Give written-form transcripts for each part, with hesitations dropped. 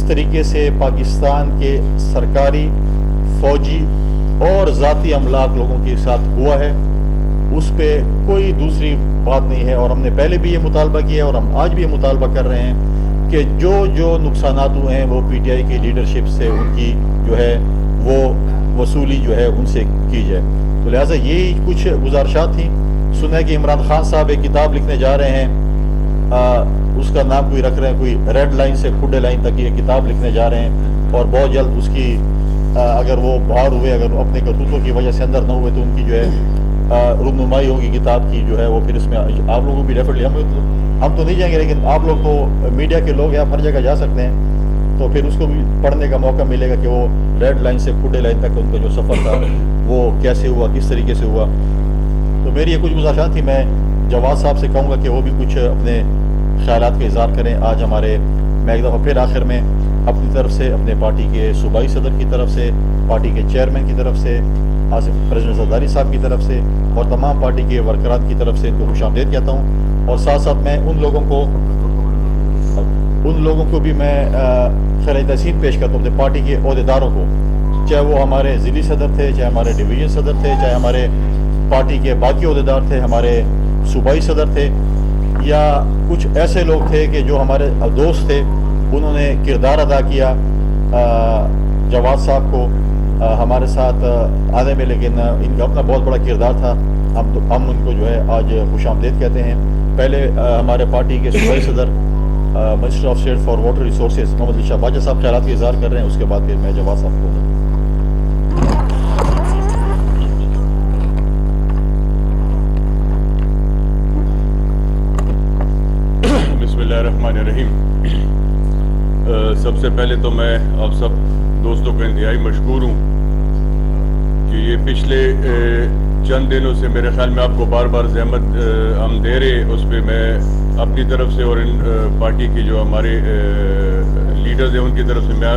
طریقے سے پاکستان کے سرکاری فوجی اور ذاتی املاک لوگوں کے ساتھ ہوا ہے، اس پہ کوئی دوسری بات نہیں ہے۔ اور ہم نے پہلے بھی یہ مطالبہ کیا ہے اور ہم آج بھی یہ مطالبہ کر رہے ہیں کہ جو نقصانات ہوئے ہیں وہ پی ٹی آئی کی لیڈرشپ سے ان کی جو ہے وہ وصولی جو ہے ان سے کی جائے۔ تو لہٰذا یہی کچھ گزارشات تھیں۔ سنا ہے کہ عمران خان صاحب ایک کتاب لکھنے جا رہے ہیں، اس کا نام کوئی رکھ رہے ہیں، کوئی ریڈ لائن سے کھڈے لائن تک یہ کتاب لکھنے جا رہے ہیں، اور بہت جلد اس کی اگر وہ باہر ہوئے، اگر اپنے کرتوتوں کی وجہ سے اندر نہ ہوئے تو ان کی جو ہے رونمائی ہوگی کتاب کی جو ہے وہ، پھر اس میں آپ لوگوں کو بھی ڈیفینیٹلی ہم تو نہیں جائیں گے، لیکن آپ لوگ تو میڈیا کے لوگ ہیں، آپ ہر جگہ جا سکتے ہیں، تو پھر اس کو بھی پڑھنے کا موقع ملے گا کہ وہ ریڈ لائن سے کھڈے لائن تک ان کا جو سفر تھا وہ کیسے ہوا، کس طریقے سے ہوا۔ تو میری یہ کچھ گزارشات تھی۔ میں جواد صاحب سے کہوں گا کہ وہ بھی کچھ اپنے خیالات کا اظہار کریں۔ آج میں ایک دفعہ پھر آخر میں اپنی طرف سے، اپنے پارٹی کے صوبائی صدر کی طرف سے، پارٹی کے چیئرمین کی طرف سے، آصف پریزیڈنٹ زرداری صاحب کی طرف سے اور تمام پارٹی کے ورکرات کی طرف سے ان کو خوش آمدید کہتا ہوں، اور ساتھ ساتھ میں ان لوگوں کو بھی میں خیر تحسین پیش کرتا ہوں، اپنے پارٹی کے عہدیداروں کو، چاہے وہ ہمارے ضلعی صدر تھے، چاہے ہمارے ڈویژن صدر تھے، چاہے ہمارے پارٹی کے باقی عہدیدار تھے، ہمارے صوبائی صدر تھے، یا کچھ ایسے لوگ تھے کہ جو ہمارے دوست تھے، انہوں نے کردار ادا کیا جواد صاحب کو ہمارے ساتھ آنے میں، لیکن ان کا اپنا بہت بڑا کردار تھا۔ ہم ان کو جو ہے آج خوش آمدید کہتے ہیں۔ پہلے ہمارے پارٹی کے صوبائی صدر minister of state for water resources Muhammad Ali Shah Bajwa صاحب خیالات کا اظہار کر رہے ہیں، اس کے بعد پھر میں جواد صاحب کو بسم اللہ الرحمن الرحیم۔ سب سے پہلے تو میں آپ سب دوستوں کا انتہائی مشکور ہوں کہ یہ پچھلے چند دنوں سے میرے خیال میں آپ کو بار بار زحمت ہم دے رہے، اس پہ میں اپنی طرف سے اور ان پارٹی کے جو ہمارے لیڈرز ہیں ان کی طرف سے میں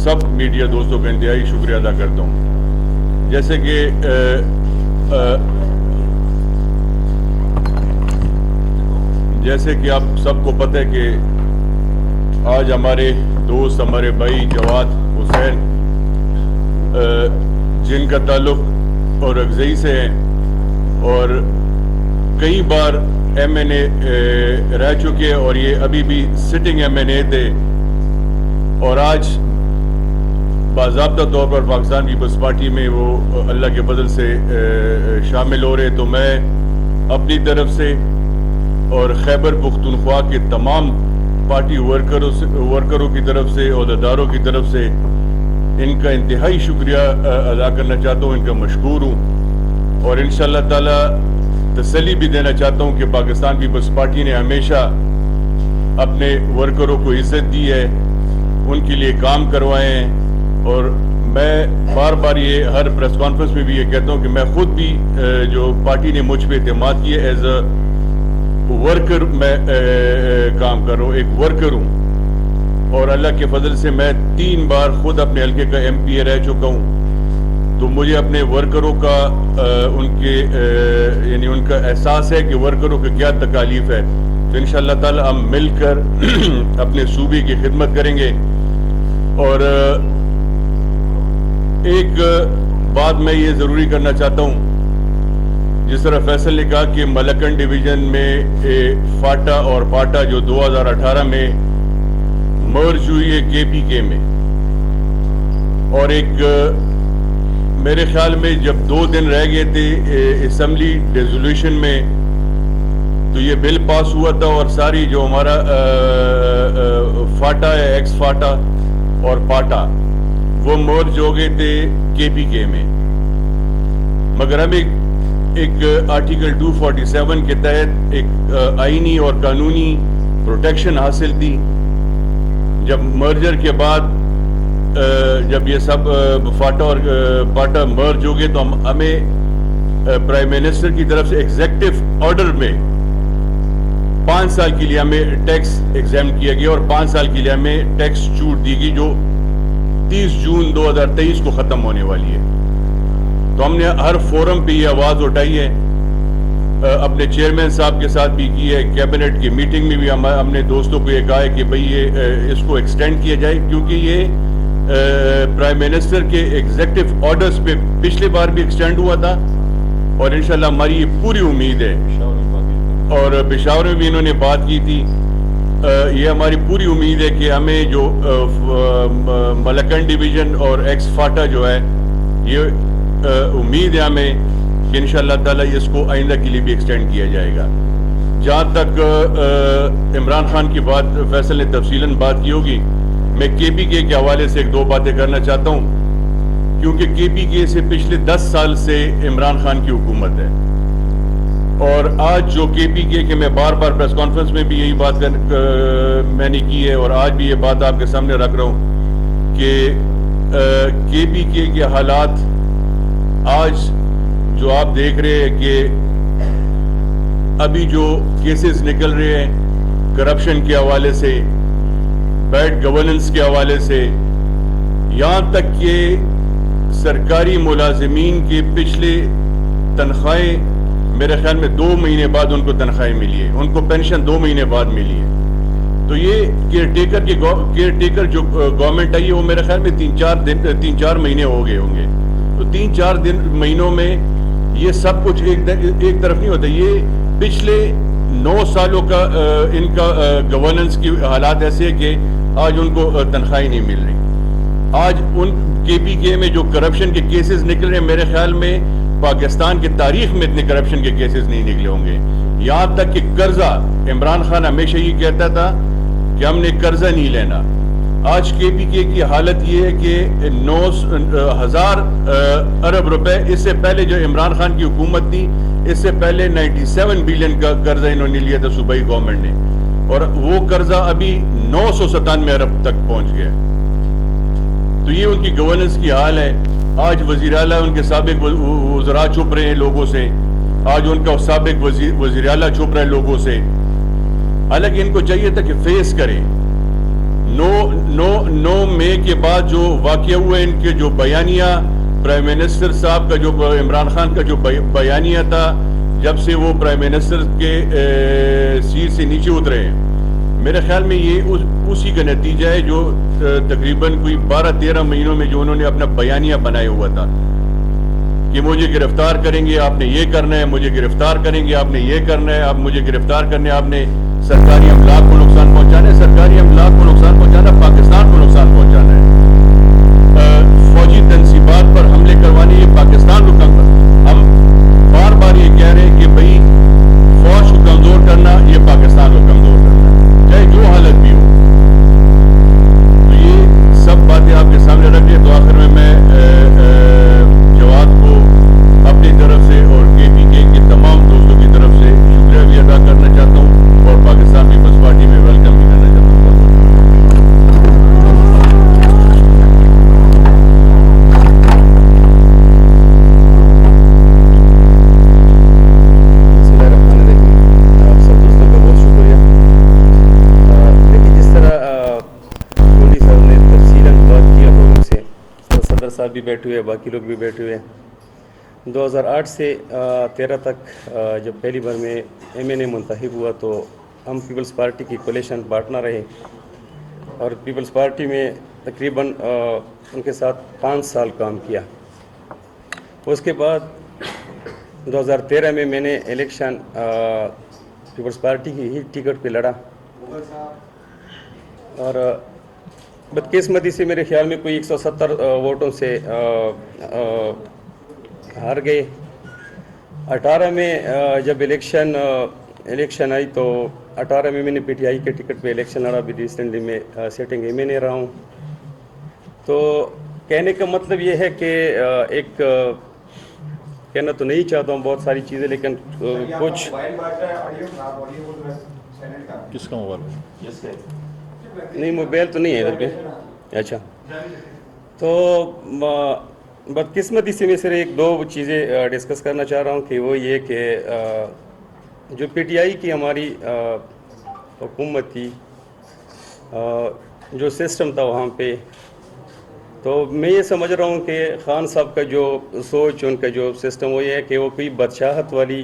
سب میڈیا دوستوں کا انتہائی شکریہ ادا کرتا ہوں۔ جیسے کہ آپ سب کو پتہ ہے کہ آج ہمارے دوست، ہمارے بھائی جواد حسین، جن کا تعلق اور اگزئی سے ہے اور کئی بار ایم این اے رہ چکے اور یہ ابھی بھی سٹنگ ایم این اے تھے، اور آج باضابطہ طور پر پاکستان پیپلز پارٹی میں وہ اللہ کے فضل سے شامل ہو رہے، تو میں اپنی طرف سے اور خیبر پختونخوا کے تمام پارٹی ورکروں کی طرف سے، عہدیداروں کی طرف سے ان کا انتہائی شکریہ ادا کرنا چاہتا ہوں، ان کا مشکور ہوں، اور انشاءاللہ تعالی تسلی بھی دینا چاہتا ہوں کہ پاکستان پیپلز پارٹی نے ہمیشہ اپنے ورکروں کو عزت دی ہے، ان کے لیے کام کروائے ہیں، اور میں بار بار یہ ہر پریس کانفرنس میں بھی یہ کہتا ہوں کہ میں خود بھی جو پارٹی نے مجھ پہ اعتماد کیا ایز اے ورکر میں کام کر رہا ہوں، ایک ورکر ہوں، اور اللہ کے فضل سے میں 3 بار خود اپنے حلقے کا ایم پی اے رہ چکا ہوں، تو مجھے اپنے ورکروں کا یعنی ان کا احساس ہے کہ ورکروں کی کیا تکالیف ہے، تو انشاءاللہ تعالی ہم مل کر اپنے صوبے کی خدمت کریں گے۔ اور ایک بات میں یہ ضروری کرنا چاہتا ہوں، جس طرح فیصل نے کہا کہ ملکن ڈویژن میں فاٹا اور پاٹا جو 2018 میں مرج ہوئی ہے کے پی کے میں، اور ایک میرے خیال میں جب 2 دن رہ گئے تھے اسمبلی ریزولوشن میں تو یہ بل پاس ہوا تھا، اور ساری جو ہمارا فاٹا ہے، ایکس فاٹا اور پاٹا، وہ مرج ہو گئے تھے کے پی کے میں، مگر ہمیں ایک آرٹیکل 247 کے تحت ایک آئینی اور قانونی پروٹیکشن حاصل تھی۔ جب مرجر کے بعد جب یہ سب فاٹا اور پاٹا مرج ہو گئے تو ہمیں پرائم منسٹر کی طرف سے ایگزیکٹو آرڈر میں 5 سال کے لیے ہمیں ٹیکس ایگزیم کیا گیا، اور 5 سال کے لیے ہمیں ٹیکس چھوٹ دی گئی جو 30 جون 2023 کو ختم ہونے والی ہے۔ تو ہم نے ہر فورم پہ یہ آواز اٹھائی ہے اپنے چیئرمین صاحب کے ساتھ بھی کی ہے, کیبنٹ کی میٹنگ میں بھی ہم نے دوستوں کو یہ کہا ہے کہ بھئی یہ اس کو ایکسٹینڈ کیا جائے, کیونکہ یہ پرائم منسٹر کے ایگزیکٹو آرڈرز پہ پچھلے بار بھی ایکسٹینڈ ہوا تھا, اور انشاءاللہ ہماری یہ پوری امید ہے, اور پشاور میں بھی انہوں نے بات کی تھی, یہ ہماری پوری امید ہے کہ ہمیں جو ملکن ڈویژن اور ایکس فاٹا جو ہے, یہ امید ہے ہمیں کہ انشاءاللہ تعالیٰ اس کو آئندہ کے لیے بھی ایکسٹینڈ کیا جائے گا. جہاں تک عمران خان کی بات فیصل نے تفصیلاً بات کی ہوگی, میں کے پی کے حوالے سے ایک دو باتیں کرنا چاہتا ہوں, کیونکہ کے پی کے سے پچھلے 10 سال سے عمران خان کی حکومت ہے, اور آج جو کے پی کے میں بار بار پریس کانفرنس میں بھی یہی بات میں نے کی ہے, اور آج بھی یہ بات آپ کے سامنے رکھ رہا ہوں کہ پی کے حالات آج جو آپ دیکھ رہے ہیں کہ ابھی جو کیسز نکل رہے ہیں کرپشن کے حوالے سے, بیڈ گورننس کے حوالے سے, یہاں تک کہ سرکاری ملازمین کے پچھلے تنخواہیں میرے خیال میں 2 مہینے بعد ان کو تنخواہیں ملی ہے, ان کو پینشن 2 مہینے بعد ملی ہے. تو یہ کیئر ٹیکر جو گورنمنٹ آئی ہے وہ میرے خیال میں 3-4 مہینے ہو گئے ہوں گے. تو 3-4 مہینوں میں یہ سب کچھ ایک طرف نہیں ہوتا. یہ پچھلے 9 سالوں کا ان کا گورننس کی حالات ایسے ہے کہ آج ان کو تنخواہیں نہیں مل رہی. آج ان کے پی کے میں جو کرپشن کے کیسز نکل رہے ہیں, میرے خیال میں پاکستان کی تاریخ میں اتنے کرپشن کے کیسز نہیں نکلے ہوں گے. یہاں تک کہ قرضہ, عمران خان ہمیشہ یہ کہتا تھا کہ ہم نے قرضہ نہیں لینا. آج کے پی کے کی حالت یہ ہے کہ 9,000 ارب روپے, اس سے پہلے جو عمران خان کی حکومت تھی اس سے پہلے 97 بلین کا قرضہ انہوں نے لیا تھا صوبائی گورنمنٹ نے, اور وہ قرضہ ابھی 997 ارب تک پہنچ گیا. تو یہ ان کی گورننس کی حال ہے. آج وزیر اعلیٰ ان کے سابق وزراء چھپ رہے ہیں لوگوں سے, آج ان کا سابق وزیر اعلیٰ چھپ رہے ہیں لوگوں سے, حالانکہ ان کو چاہیے تھا کہ فیس کریں. 9 مئی کے بعد جو واقعہ ہوا ان کے جو بیانیہ پرائم منسٹر صاحب کا, جو عمران خان کا جو بیانیہ تھا جب سے وہ پرائم منسٹر کے سیٹ سے نیچے اترے ہیں, میرے خیال میں یہ اسی کا نتیجہ ہے جو تقریباً کوئی 12-13 مہینوں میں جو انہوں نے اپنا بیانیہ بنایا ہوا تھا کہ مجھے گرفتار کریں گے, آپ نے یہ کرنا ہے, مجھے گرفتار کریں گے, آپ نے یہ کرنا ہے, آپ مجھے گرفتار کرنے, آپ نے سرکاری املاک کو نقصان پہنچانا ہے. سرکاری املاک کو نقصان پہنچانا, پاکستان کو نقصان پہنچانا ہے. فوجی تنصیبات پر حملے کروانے, یہ پاکستان کو ہم بار بار یہ کہہ رہے ہیں کہ بھئی فوج کو کمزور کرنا یہ پاکستان کو کمزور کرنا ہے, چاہے جو حالت بھی ہو. تو یہ سب باتیں آپ کے سامنے رکھ لیں. تو آخر میں جواد کو اپنی طرف سے اور کے پی کے تمام دوستوں کی طرف سے شکریہ بھی ادا کرنا چاہتا ہوں, اور پاکستان پیپلز پارٹی میں ویلکم بھی کرنا چاہتا ہوں. صاحب بھی بیٹھے ہوئے, باقی لوگ بھی بیٹھے ہوئے. 2008 سے 13 تک جب پہلی بار میں ایم این اے منتخب ہوا تو ہم پیپلز پارٹی کی کولیشن پارٹنر رہے, اور پیپلز پارٹی میں تقریباً ان کے ساتھ 5 سال کام کیا. اس کے بعد 2013 میں نے الیکشن پیپلز پارٹی کی ہی ٹکٹ پہ لڑا, اور بدقسمتی سے میرے خیال میں کوئی 170 ووٹوں سے ہار گئے. 18 میں جب الیکشن آئی تو 18 میں نے پی ٹی آئی کے ٹکٹ پہ الیکشن لڑا. بھی ریسنٹلی میں سیٹنگ ایم این اے رہا ہوں. تو کہنے کا مطلب یہ ہے کہ ایک کہنا تو نہیں چاہتا ہوں بہت ساری چیزیں, لیکن کچھ کس کا موبائل نہیں, موبائل تو نہیں ہے ادھر پہ. اچھا, تو بدقسمتی سے میں صرف 1-2 چیزیں ڈسکس کرنا چاہ رہا ہوں کہ وہ یہ کہ جو پی ٹی آئی کی ہماری حکومت تھی, جو سسٹم تھا وہاں پہ, تو میں یہ سمجھ رہا ہوں کہ خان صاحب کا جو سوچ, ان کا جو سسٹم وہ یہ ہے کہ وہ کوئی بادشاہت والی